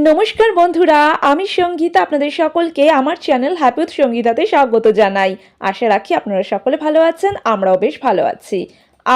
নমস্কার বন্ধুরা, আমি সঙ্গীতা আপনাদের সকলকে আমার চ্যানেল হ্যাপি উইথ সঙ্গীতাতে স্বাগত জানাই। আশা রাখি আপনারা সকলে ভালো আছেন, আমরাও বেশ ভালো আছি।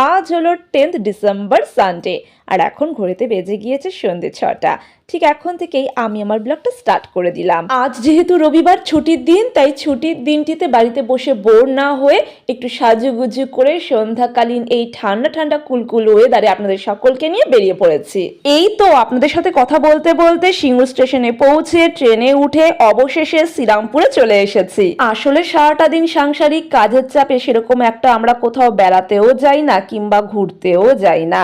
আজ হলো 10th ডিসেম্বর সানডে, আর এখন ঘড়িতে বেজে গিয়েছে সন্ধ্যে 6টা। ঠিক এখন থেকেই আমি আমার ব্লগটা স্টার্ট করে দিলাম। আজ যেহেতু রবিবার ছুটির দিন, তাই ছুটির দিনটিতে বাড়িতে বসে বোর না হয়ে একটু সাজুগুজু করে সন্ধ্যাকালীন এই ঠান্ডা ঠান্ডা কুলকুল ওয়েদারে আপনাদের সকলকে নিয়ে বেরিয়ে পড়েছি। এই তো আপনাদের সাথে কথা বলতে বলতে সিঙ্গুর স্টেশনে পৌঁছে ট্রেনে উঠে অবশেষে শ্রীরামপুরে চলে এসেছি। আসলে সারাটা দিন সাংসারিক কাজের চাপে সেরকম একটা আমরা কোথাও বেড়াতেও যাই না কিংবা ঘুরতেও যাই না।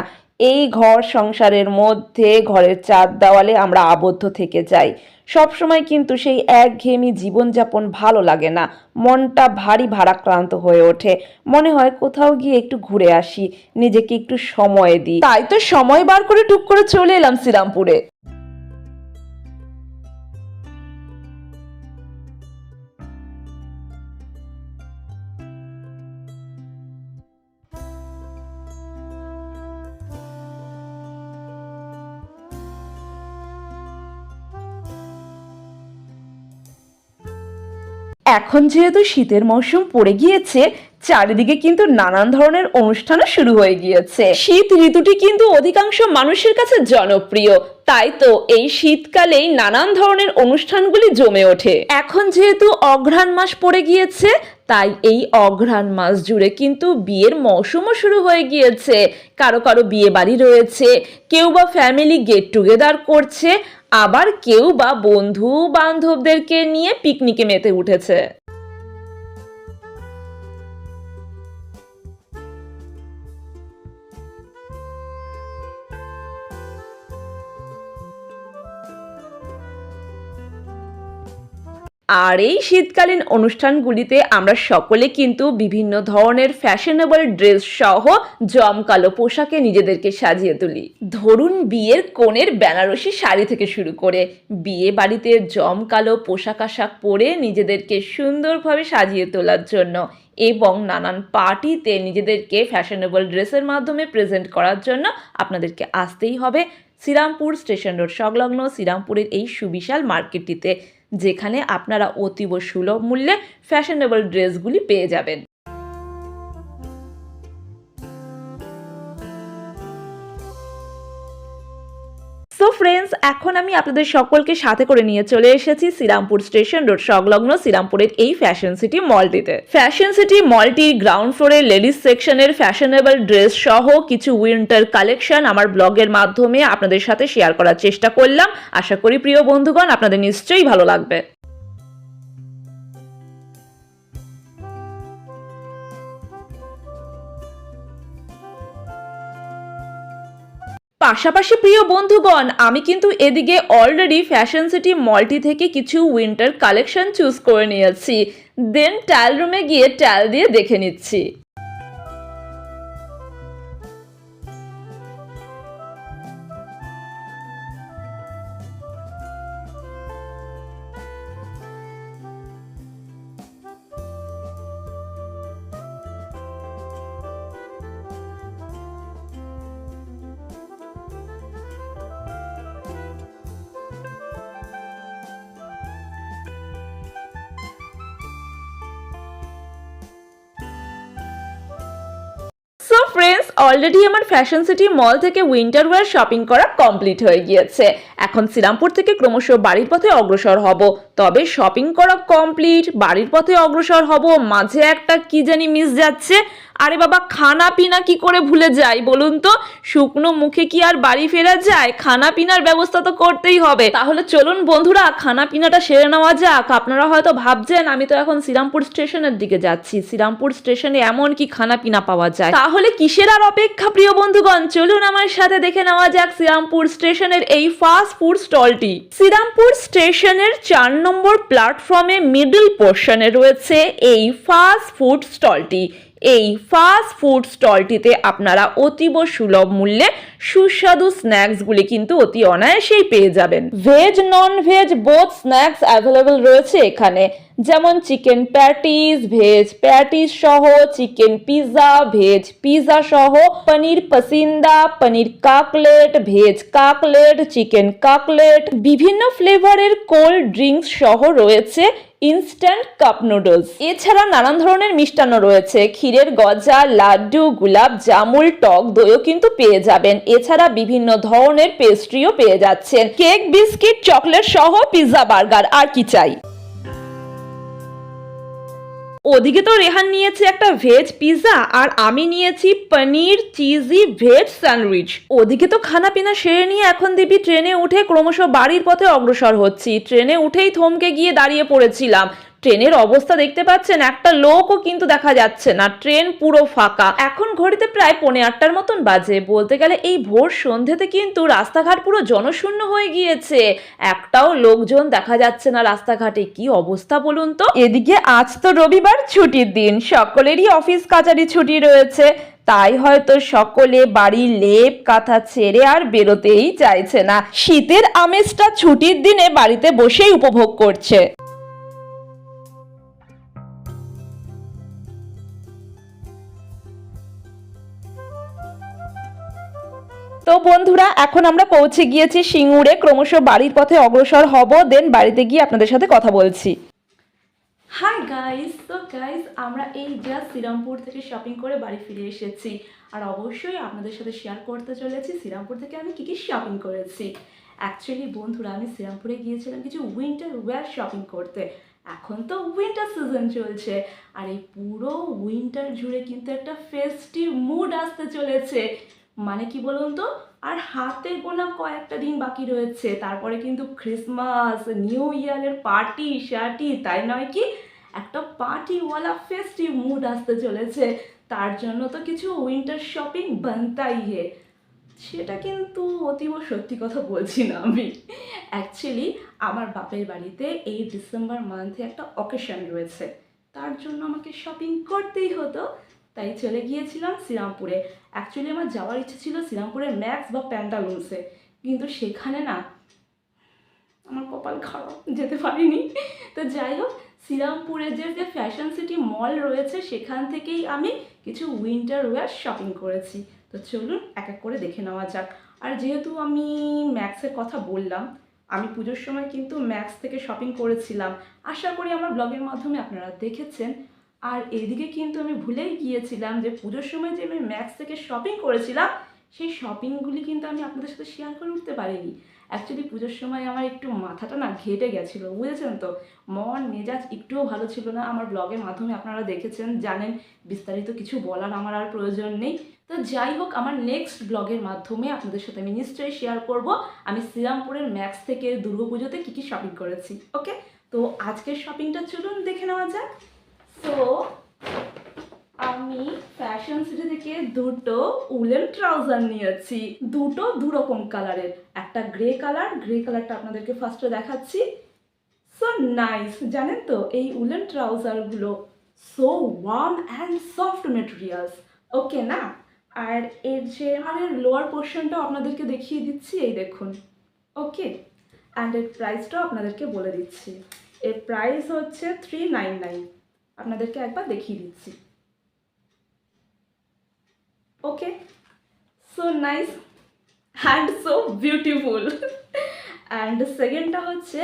এই ঘর সংসারের মধ্যে ঘরের চার দেওয়ালে আমরা আবদ্ধ থেকে যাই। সবসময় কিন্তু সেই একঘেয়েমি জীবনযাপন ভালো লাগে না, মনটা ভারী ভারাক্রান্ত হয়ে ওঠে। মনে হয় কোথাও গিয়ে একটু ঘুরে আসি, নিজেকে একটু সময় দিই। তাই তো সময় বার করে টুক করে চলে এলাম শ্রীরামপুরে। এখন যেহেতু শীতের মৌসুম পড়ে গিয়েছে, চারিদিকে কিন্তু নানান ধরনের অনুষ্ঠানও শুরু হয়ে গিয়েছে। শীত ঋতুটি কিন্তু অধিকাংশ মানুষের কাছে জনপ্রিয়, তাই তো এই শীতকালেই নানান ধরনের অনুষ্ঠানগুলি জমে ওঠে। এখন যেহেতু অঘ্রাণ মাস পড়ে গিয়েছে, তাই এই অঘ্রাণ মাস জুড়ে কিন্তু বিয়ের মৌসুমও শুরু হয়ে গিয়েছে। কারো কারো বিয়ে বাড়ি রয়েছে, কেউ বা ফ্যামিলি গেট টুগেদার করছে, আবার কেউ বা বন্ধু বান্ধবদেরকে নিয়ে পিকনিকে মেতে উঠেছে। আর এই শীতকালীন অনুষ্ঠানগুলিতে আমরা সকলে কিন্তু বিভিন্ন ধরনের ফ্যাশনেবল ড্রেস সহ জমকালো পোশাকে নিজেদেরকে সাজিয়ে তুলি। ধরুন বিয়ের কনের বেনারসি শাড়ি থেকে শুরু করে বিয়ে বাড়িতে জমকালো পোশাক আশাক পরে নিজেদেরকে সুন্দরভাবে সাজিয়ে তোলার জন্য এবং নানান পার্টিতে নিজেদেরকে ফ্যাশনেবল ড্রেসের মাধ্যমে প্রেজেন্ট করার জন্য আপনাদেরকে আসতেই হবে শ্রীরামপুর স্টেশন রোড সংলগ্ন শ্রীরামপুরের এই সুবিশাল মার্কেটটিতে, যেখানে আপনারা অতীব সুলভ মূল্যে ফ্যাশনেবল ড্রেসগুলি পেয়ে যাবেন। সো ফ্রেন্ডস, এখন আমি আপনাদের সকলকে সাথে করে নিয়ে চলে এসেছি শ্রীরামপুর স্টেশন রোড সংলগ্ন শ্রীরামপুরের এই ফ্যাশন সিটি মলটিতে। ফ্যাশন সিটি মলটির গ্রাউন্ড ফ্লোরে লেডিস সেকশনের ফ্যাশনেবল ড্রেস সহ কিছু উইন্টার কালেকশন আমার ব্লগের মাধ্যমে আপনাদের সাথে শেয়ার করার চেষ্টা করলাম। আশা করি প্রিয় বন্ধুগণ আপনাদের নিশ্চয়ই ভালো লাগবে। পাশাপাশি প্রিয় বন্ধুগণ, আমি কিন্তু এদিকে অলরেডি ফ্যাশন সিটি মলটি থেকে কিছু উইন্টার কালেকশন চুজ করে নিয়েছি। দেন ট্রায়াল রুমে গিয়ে ট্রায়াল দিয়ে দেখে নিচ্ছি। সো ফ্রেন্ডস, অলরেডি আমার ফ্যাশন সিটি মল থেকে উইন্টার ওয়্যার শপিং করা কমপ্লিট হয়ে গিয়েছে। এখন শ্রীরামপুর থেকে ক্রমশ বাড়ির পথে অগ্রসর হব। তবে শপিং করা কমপ্লিট, বাড়ির পথে অগ্রসর হব, মাঝে একটা কি জানি মিস যাচ্ছে। আরে বাবা, খানা পিনা কি করে ভুলে যাই বলুন তো? শুকনো মুখে কি আর বাড়ি ফেরা যায়? খানা পিনার ব্যবস্থা তো করতেই হবে। তাহলে চলুন বন্ধুরা, খানা পিনাটা সেরে নেওয়া যাক। আপনারা হয়তো ভাবছেন আমি তো এখন শ্রীরামপুর স্টেশনের দিকে যাচ্ছি, শ্রীরামপুর স্টেশনে এমন কি খানা পিনা পাওয়া যায়? তাহলে কিসের আর অপেক্ষা প্রিয় বন্ধুগণ, চলুন আমার সাথে দেখে নেওয়া যাক শ্রীরামপুর স্টেশনের এই ফাস্ট ফুড স্টলটি। শ্রীরামপুর স্টেশনের 4 নম্বর প্ল্যাটফর্মে মিডল পোর্শনে রয়েছে এই ফাস্ট ফুড স্টলটি। এই ফাস্ট ফুড স্টলটিতে আপনারা অতীব সুলভ মূল্যে সুস্বাদু স্ন্যাক্সগুলি কিন্তু অতি অনায়াসেই পেয়ে যাবেন। Veg non veg both snacks available রয়েছে এখানে, যেমন চিকেন প্যাটিস, ভেজ প্যাটিস সহ, চিকেন পিৎজা, ভেজ পিৎজা সহ, paneer pasanda, paneer cutlet, veg cutlet, chicken cutlet, বিভিন্ন ফ্লেভারের কোল্ড ড্রিঙ্কস সহ রয়েছে ইনস্ট্যান্ট কাপ নুডলস। এছাড়া নানান ধরনের মিষ্টান্ন রয়েছে, ক্ষীরের গজা, লাড্ডু, গোলাপ জামুল, টক দইও কিন্তু পেয়ে যাবেন। এছাড়া বিভিন্ন ধরনের পেস্ট্রিও পেয়ে যাচ্ছেন, কেক, বিস্কিট, চকলেট সহ পিৎজা, বার্গার, আর কি চাই। ওদিকে তো রেহান নিয়েছে একটা ভেজ পিৎজা আর আমি নিয়েছি পনির চিজি ভেজ স্যান্ডউইচ। ওদিকে তো খানা পিনা সেরে নিয়ে এখন দিবি ট্রেনে উঠে ক্রমশ বাড়ির পথে অগ্রসর হচ্ছি। ট্রেনে উঠেই থমকে গিয়ে দাঁড়িয়ে পড়েছিলাম। ট্রেনের অবস্থা দেখতে পাচ্ছেন, একটা লোকও কিন্তু দেখা যাচ্ছে না, ট্রেন পুরো ফাঁকা। এখন ঘড়িতে প্রায় 7:45 মতন বাজে। বলতে গেলে এই ভোর সন্ধ্যেতে কিন্তু রাস্তাঘাট পুরো জনশূন্য হয়ে গিয়েছে, একটাও লোকজন দেখা যাচ্ছে না রাস্তাঘাটে। কি অবস্থা বলুন তো। এদিকে আজ তো রবিবার, ছুটির দিন, সকলেরই অফিস কাচারি ছুটি রয়েছে, তাই হয়তো সকলে বাড়ির লেপ কাঁথা ছেড়ে আর বেরোতেই চাইছে না। শীতের আমেজটা ছুটির দিনে বাড়িতে বসেই উপভোগ করছে। তো বন্ধুরা, এখন আমরা পৌঁছে গিয়েছি সিঙ্গুরে, ক্রমশ বাড়ির পথে অগ্রসর হব, দেন বাড়িতে গিয়ে আপনাদের সাথে কথা বলছি। হাই গাইস, তো গাইস আমরা এই জাস্ট শ্রীরামপুর থেকে শপিং করে বাড়ি ফিরে এসেছি, আর অবশ্যই আপনাদের সাথে শেয়ার করতে চলেছি শ্রীরামপুর থেকে আমি কী কী শপিং করেছি। অ্যাকচুয়ালি বন্ধুরা, আমি শ্রীরামপুরে গিয়েছিলাম কিছু উইন্টার ওয়্যার শপিং করতে। এখন তো উইন্টার সিজন চলছে, আর এই পুরো উইন্টার জুড়ে কিন্তু একটা ফেস্টিভ মুড আসতে চলেছে। মানে কি বলুন তো, আর হাতে গোনা কয়েকটা দিন বাকি রয়েছে, তারপরে কিন্তু ক্রিসমাস, নিউ ইয়ারের পার্টি শার্টি, তাই নয় কি, একটা পার্টিওয়ালা ফেস্টিভ মুড আসতে চলেছে। তার জন্য তো কিছু উইন্টার শপিং বানতাই হে। সেটা কিন্তু অতীব সত্যি কথা বলছি না আমি। অ্যাকচুয়ালি আমার বাপের বাড়িতে এই ডিসেম্বর মান্থে একটা অকেশন রয়েছে, তার জন্য আমাকে শপিং করতেই হতো, তাই চলে গিয়েছিলাম শ্রীরামপুরে। অ্যাকচুয়ালি আমার যাওয়ার ইচ্ছে ছিল শ্রীরামপুরের ম্যাক্স বা প্যান্টালুন্সে, কিন্তু সেখানে না আমার কপাল খারাপ, যেতে পারিনি। তো যাই হোক, শ্রীরামপুরের যে ফ্যাশন সিটি মল রয়েছে সেখান থেকেই আমি কিছু উইন্টার ওয়্যার শপিং করেছি। তো চলুন এক এক করে দেখে নেওয়া যাক। আর যেহেতু আমি ম্যাক্সের কথা বললাম, আমি পুজোর সময় কিন্তু ম্যাক্স থেকে শপিং করেছিলাম, আশা করি আমার ব্লগের মাধ্যমে আপনারা দেখেছেন। আর এদিকে কিন্তু আমি ভুলেই গিয়েছিলাম যে পুজোর সময় যে আমি ম্যাক্স থেকে শপিং করেছিলাম, সেই শপিংগুলি কিন্তু আমি আপনাদের সাথে শেয়ার করে উঠতে পারিনি। অ্যাকচুয়ালি পুজোর সময় আমার একটু মাথাটা না ঘেটে গেছিলো, বুঝেছেন তো, মন মেজাজ একটুও ভালো ছিল না। আমার ব্লগের মাধ্যমে আপনারা দেখেছেন, জানেন, বিস্তারিত কিছু বলার আমার আর প্রয়োজন নেই। তো যাই হোক, আমার নেক্সট ব্লগের মাধ্যমে আপনাদের সাথে আমি নিশ্চয়ই শেয়ার করব আমি শ্রীরামপুরের ম্যাক্স থেকে দুর্গাপুজোতে কী কী শপিং করেছি। ওকে, তো আজকের শপিংটা চলুন দেখে নেওয়া যাক। সো আমি ফ্যাশন সিটি থেকে দুটো উলেন ট্রাউজার নিয়েছি, দুটো দুরকম কালারের, একটা গ্রে কালার, গ্রে কালারটা আপনাদেরকে ফার্স্টে দেখাচ্ছি। সো নাইস, জানেন তো এই উলেন ট্রাউজারগুলো so warm and soft materials, okay না। আর এর যে লোয়ার পোর্শনটাও আপনাদেরকে দেখিয়ে দিচ্ছি, এই দেখুন, ওকে। অ্যান্ড এর প্রাইসটাও আপনাদেরকে বলে দিচ্ছি, এর প্রাইস হচ্ছে 399, আপনাদেরকে একবার দেখিয়ে দিচ্ছি। Okay, so nice and so beautiful. And সেকেন্ডটা হচ্ছে,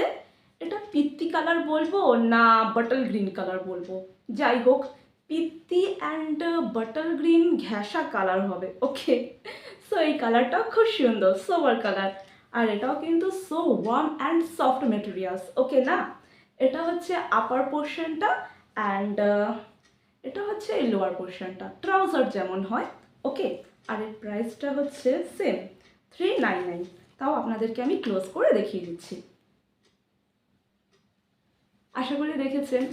এটা পিত্তি কালার বলবো না বাটল গ্রিন কালার বলবো, যাই হোক পিত্তি অ্যান্ড বাটল গ্রিন ঘেঁষা কালার হবে, ওকে। সো এই কালারটাও খুব সুন্দর, সোবার কালার, আর এটাও কিন্তু so warm and soft materials, okay না। এটা হচ্ছে আপার পোর্শনটা, অ্যান্ড এটা হচ্ছে এই লোয়ার পোর্শনটা, ট্রাউজার যেমন হয়, ওকে। আর এর প্রাইসটা হচ্ছে সেম 399, তাও আপনাদেরকে আমি ক্লোজ করে দেখিয়ে দিচ্ছি। আশা করি দেখেছেন,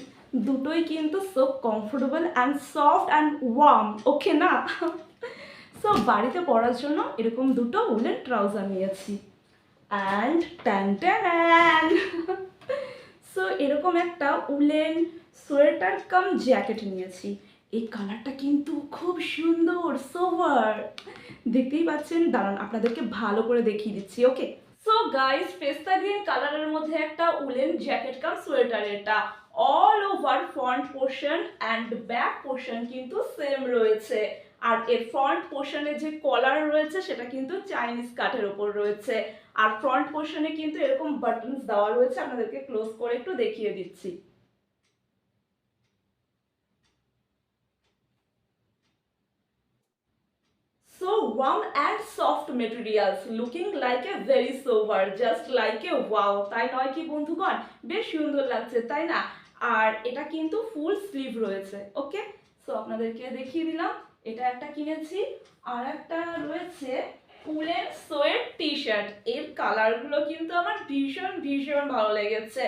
দুটোই কিন্তু so comfortable and soft and warm, okay না। সো বাড়িতে পরার জন্য এরকম দুটো উলেন ট্রাউজার নিয়েছি। অ্যান্ড ট্যান ট্যান, সো এরকম একটা উলেন সোয়েটার কাম জ্যাকেট নিয়েছি। এই কালারটা কিন্তু খুব সুন্দর, সোভার। দেখতেই পাচ্ছেন, দাঁড়ান আপনাদেরকে ভালো করে দেখিয়ে দিচ্ছি। ওকে, সো গাইস, পেস্তা গ্রিন কালারের মধ্যে একটা উলেন জ্যাকেট কাম সোয়েটার। এটা all over front portion and back portion কিন্তু সেম রয়েছে। আর এর ফ্রন্ট পোর্শনে যে কলার রয়েছে সেটা কিন্তু চাইনিজ কাঠের ওপর রয়েছে। আর ফ্রন্ট পোর্শনে কিন্তু এরকম বাটনস দেওয়া রয়েছে, আপনাদেরকে ক্লোজ করে একটু দেখিয়ে দিচ্ছি। So warm and soft materials, looking like a very sober, just like a wow, তাই নয় কি বন্ধুগণ? বেশ সুন্দর লাগছে, তাই না? আর এটা কিন্তু ফুল স্লিভ রয়েছে। ওকে, সো আপনাদেরকে দেখিয়ে দিলাম। এটা একটা কিনেছি, আর একটা রয়েছে উলেন সোয়েট টি শার্ট। এর কালারগুলো কিন্তু আমার ভীষণ ভীষণ ভালো লেগেছে।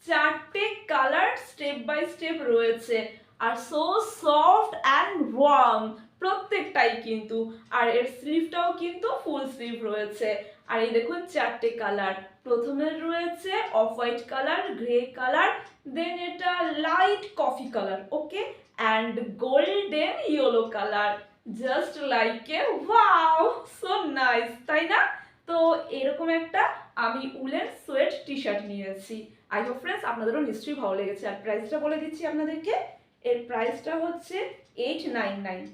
4টে কালার স্টেপ বাই স্টেপ রয়েছে, আর সো সফট অ্যান্ড ওয়ার্ম প্রত্যেকটাই কিন্তু। আর এর স্লিভটাও কিন্তু ফুল স্লিভ রয়েছে। আর এই দেখুন 4টে কালার। প্রথমে রয়েছে off white colour, grey colour, then এটা light coffee colour, okay, and golden yellow colour. Just like a wow, so nice, তাই না? তো এরকম একটা আমি উলেন সোয়েট টি শার্ট নিয়েছি। আই হোপ ফ্রেন্ডস আপনাদেরও নিশ্চয়ই ভালো লেগেছে। আর প্রাইসটা বলে দিচ্ছি আপনাদেরকে। এর প্রাইসটা হচ্ছে 899।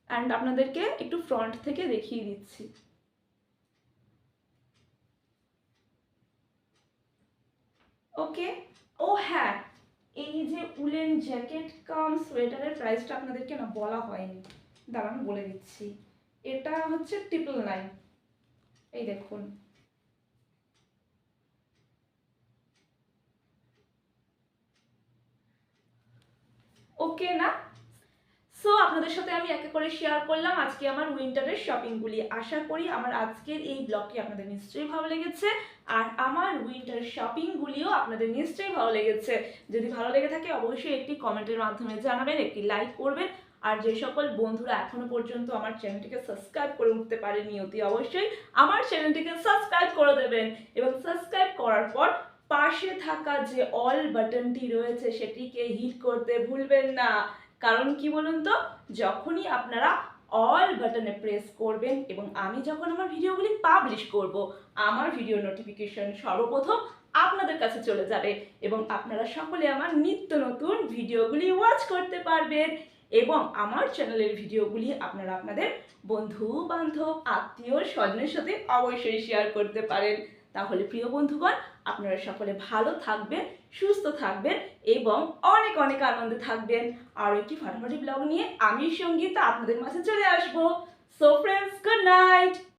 অ্যান্ড আপনাদেরকে একটু ফ্রন্ট থেকে দেখিয়ে দিচ্ছি। ওকে, ও হ্যাঁ, এই যে উলেন জ্যাকেট কাম সোয়েটারের প্রাইসটা আপনাদেরকে না বলা হয়নি, দাঁড়ান বলে দিচ্ছি। এটা হচ্ছে 999। এই দেখুন, ওকে না? সো আপনাদের সাথে আমি একে করে শেয়ার করলাম আজকে আমার উইন্টারের শপিংগুলি। আশা করি আমার আজকের এই ব্লগটি আপনাদের নিশ্চয়ই ভালো লেগেছে, আর আমার উইন্টার শপিংগুলিও আপনাদের নিশ্চয়ই ভালো লেগেছে। যদি ভালো লেগে থাকে অবশ্যই একটি কমেন্টের মাধ্যমে জানাবেন, একটি লাইক করবেন। আর যে সকল বন্ধুরা এখনো পর্যন্ত আমার চ্যানেলটিকে সাবস্ক্রাইব করে উঠতে পারেনি, অতি অবশ্যই আমার চ্যানেলটিকে সাবস্ক্রাইব করে দেবেন। এবং সাবস্ক্রাইব করার পর পাশে থাকা যে অল বাটনটি রয়েছে সেটিকে হিট করতে ভুলবেন না। কারণ কি বলুন তো, যখনই আপনারা অল বাটনে প্রেস করবেন এবং আমি যখন আমার ভিডিওগুলি পাবলিশ করব, আমার ভিডিও নোটিফিকেশন সর্বপ্রথম আপনাদের কাছে চলে যাবে এবং আপনারা সকলে আমার নিত্য নতুন ভিডিওগুলি ওয়াচ করতে পারবেন। এবং আমার চ্যানেলের ভিডিওগুলি আপনারা আপনাদের বন্ধু বান্ধব আত্মীয় স্বজনের সাথে অবশ্যই শেয়ার করতে পারেন। তাহলে প্রিয় বন্ধুগণ, আপনারা সকলে ভালো থাকবেন, সুস্থ থাকবেন এবং অনেক অনেক আনন্দে থাকবেন। আর একটি ফাটাফাটি ব্লগ নিয়ে আমি সঙ্গীতা আপনাদের মাঝে চলে আসবো। So friends, good night.